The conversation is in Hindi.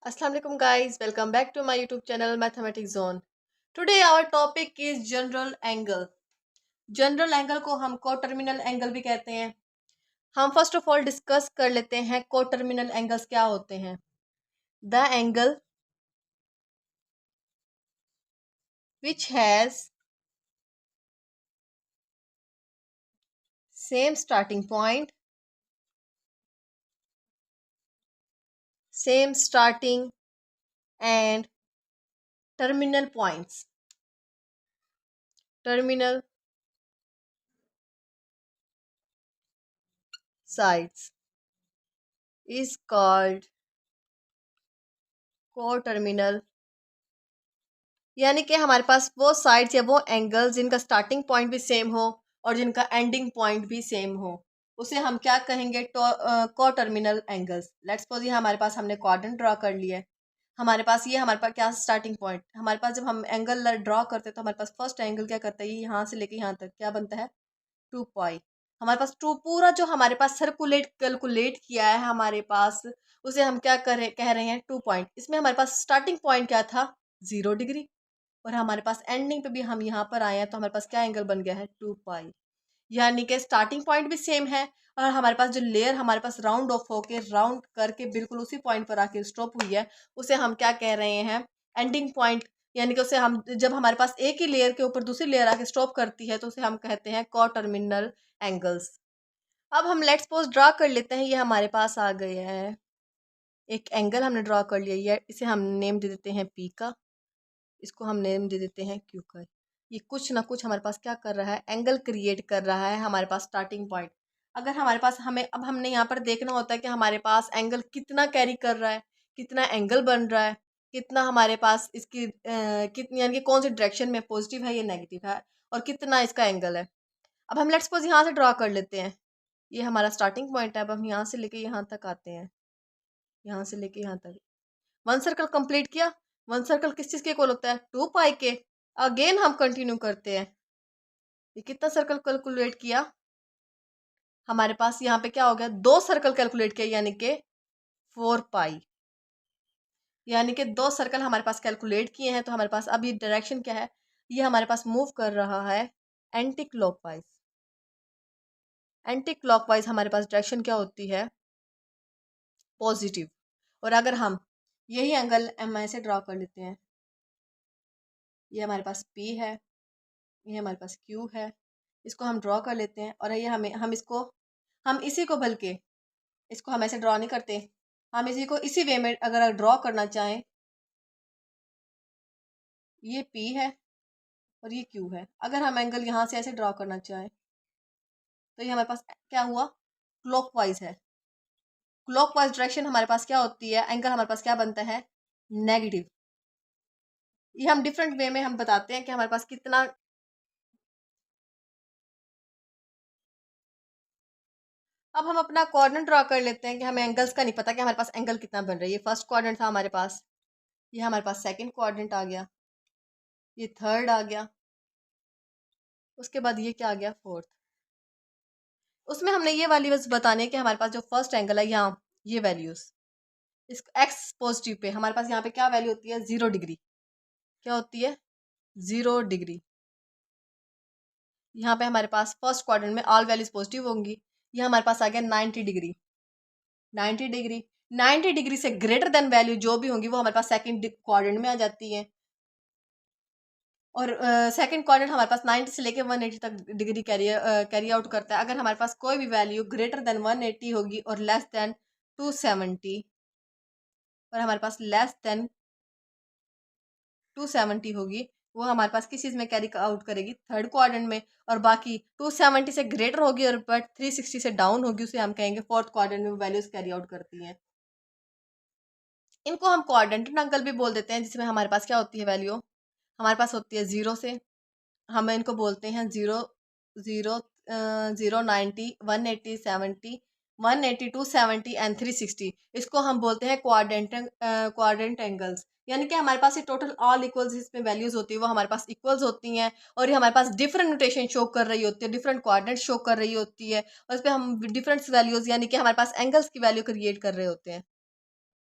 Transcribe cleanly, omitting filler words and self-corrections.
Assalamu alaikum guys, welcome back to my YouTube channel Mathematics Zone. Today our topic is general angle. General angle को हम कोटर्मिनल एंगल भी कहते हैं। हम फर्स्ट ऑफ ऑल डिस्कस कर लेते हैं कोटर्मिनल एंगल्स क्या होते हैं। The angle which has same starting point, same starting and terminal points, terminal sides is called coterminal. यानी कि हमारे पास वो साइड्स या वो एंगल्स जिनका स्टार्टिंग पॉइंट भी सेम हो और जिनका एंडिंग पॉइंट भी सेम हो, उसे हम क्या कहेंगे? Coterminal angles. लेट्स सपोज ये हमारे पास हमने क्वाड्रेंट ड्रॉ कर लिया है। हमारे पास क्या स्टार्टिंग पॉइंट, हमारे पास जब हम एंगल ड्रॉ करते हैं तो हमारे पास फर्स्ट एंगल क्या करता है, ये यहाँ से लेके यहाँ तक क्या बनता है? 2 पाई। हमारे पास टू पूरा जो हमारे पास सर्कुलेट कैलकुलेट किया है हमारे पास, उसे हम क्या कह रहे हैं? 2 पॉइंट। इसमें हमारे पास स्टार्टिंग पॉइंट क्या था? 0 डिग्री। और हमारे पास एंडिंग पे भी हम यहाँ पर आए हैं तो हमारे पास क्या एंगल बन गया है? 2 पाई। यानी कि स्टार्टिंग पॉइंट भी सेम है और हमारे पास जो लेयर हमारे पास राउंड ऑफ होके राउंड करके बिल्कुल उसी पॉइंट पर आके स्टॉप हुई है, उसे हम क्या कह रहे हैं? Ending point. यानी कि उसे हम जब हमारे पास एक ही लेयर के ऊपर दूसरी लेयर आके स्टॉप करती है तो उसे हम कहते हैं कोटर्मिनल एंगल्स। अब हम लेट्स सपोज ड्रा कर लेते हैं, ये हमारे पास आ गया है एक एंगल हमने ड्रॉ कर लिया, ये इसे हम नेम दे देते हैं पी का, इसको हम नेम दे देते हैं क्यू का। ये कुछ ना कुछ हमारे पास क्या कर रहा है? एंगल क्रिएट कर रहा है हमारे पास स्टार्टिंग पॉइंट। अगर हमारे पास अब हमने यहाँ पर देखना होता है कि हमारे पास एंगल कितना कैरी कर रहा है, कितना एंगल बन रहा है, कितना हमारे पास इसकी कितनी यानी कि कौन सी डायरेक्शन में पॉजिटिव है या नेगेटिव है, और कितना इसका एंगल है। अब हम लेट्स सपोज यहाँ से ड्रॉ कर लेते हैं, ये हमारा स्टार्टिंग पॉइंट है। अब हम यहाँ से लेके यहाँ तक आते हैं, यहाँ से लेके यहाँ तक 1 सर्कल कंप्लीट किया। 1 सर्कल किस चीज़ के इक्वल होता है? 2 पाई के। अगेन हम कंटिन्यू करते हैं, ये कितना सर्कल कैलकुलेट किया? हमारे पास यहाँ पे क्या हो गया? 2 सर्कल कैलकुलेट किया, यानी कि 4 पाई। यानी कि 2 सर्कल हमारे पास कैलकुलेट किए हैं तो हमारे पास अब ये डायरेक्शन क्या है? ये हमारे पास मूव कर रहा है एंटी क्लॉकवाइज। एंटी क्लॉकवाइज हमारे पास डायरेक्शन क्या होती है? पॉजिटिव। और अगर हम यही एंगल हम ऐसे ड्रॉ कर लेते हैं, ये हमारे पास P है, ये हमारे पास Q है, इसको हम ड्रॉ कर लेते हैं। और ये हम इसी को बल्कि इसको हम ऐसे ड्रॉ नहीं करते, हम इसी को इसी वे में अगर ड्रॉ करना चाहें, ये P है और ये Q है। अगर हम एंगल यहाँ से ऐसे ड्रॉ करना चाहें तो ये हमारे पास क्या हुआ? क्लॉकवाइज है। क्लॉकवाइज डायरेक्शन हमारे पास क्या होती है? एंगल हमारे पास क्या बनता है? नेगेटिव। ये हम डिफरेंट वे में हम बताते हैं कि हमारे पास कितना। अब हम अपना क्वाड्रेंट ड्रॉ कर लेते हैं कि हमें एंगल्स का नहीं पता कि हमारे पास एंगल कितना बन रहा है। ये फर्स्ट क्वाड्रेंट था हमारे पास, ये हमारे पास सेकंड क्वाड्रेंट आ गया, ये थर्ड आ गया, उसके बाद ये क्या आ गया? फोर्थ। उसमें हमने ये वाली बस बताने कि हमारे पास जो फर्स्ट एंगल है यहाँ, ये वैल्यूज इस एक्स पॉजिटिव पे हमारे पास यहाँ पे क्या वैल्यू होती है? 0 डिग्री। क्या होती है? 0 डिग्री। यहाँ पे हमारे पास फर्स्ट क्वाड्रेंट में ऑल वैल्यूज पॉजिटिव होंगी। ये हमारे पास आ गया 90 डिग्री। 90 डिग्री, 90 डिग्री से ग्रेटर देन वैल्यू जो भी होंगी वो हमारे पास सेकंड क्वाड्रेंट में आ जाती है। और सेकंड क्वाड्रेंट हमारे पास 90 से लेके 180 तक डिग्री कैरी आउट करता है। अगर हमारे पास कोई भी वैल्यू ग्रेटर देन 180 होगी और लेस देन 270, और हमारे पास लेस देन 270 होगी, वो हमारे पास किस चीज़ में कैरी आउट करेगी? थर्ड क्वाड्रेंट में। और बाकी 270 से ग्रेटर होगी और बट 360 से डाउन होगी, उसे हम कहेंगे फोर्थ क्वाड्रेंट में वैल्यूज कैरी आउट करती हैं। इनको हम क्वाड्रेंट एंगल भी बोल देते हैं, जिसमें हमारे पास क्या होती है वैल्यू? हमारे पास होती है 0 से, हम इनको बोलते हैं 0 0 0 90 180 70 180 270 एंड 360। इसको हम बोलते हैं क्वाड्रेंट एंगल्स। यानी कि हमारे पास ये टोटल ऑल इक्वल्स इसमें वैल्यूज होती है वो हमारे पास इक्वल्स होती हैं, और ये हमारे पास डिफरेंट नोटेशन शो कर रही होती है, डिफरेंट क्वाड्रेंट शो कर रही होती है, और इस पर हम डिफरेंट वैल्यूज यानी कि हमारे पास एंगल्स की वैल्यू क्रिएट कर रहे होते हैं।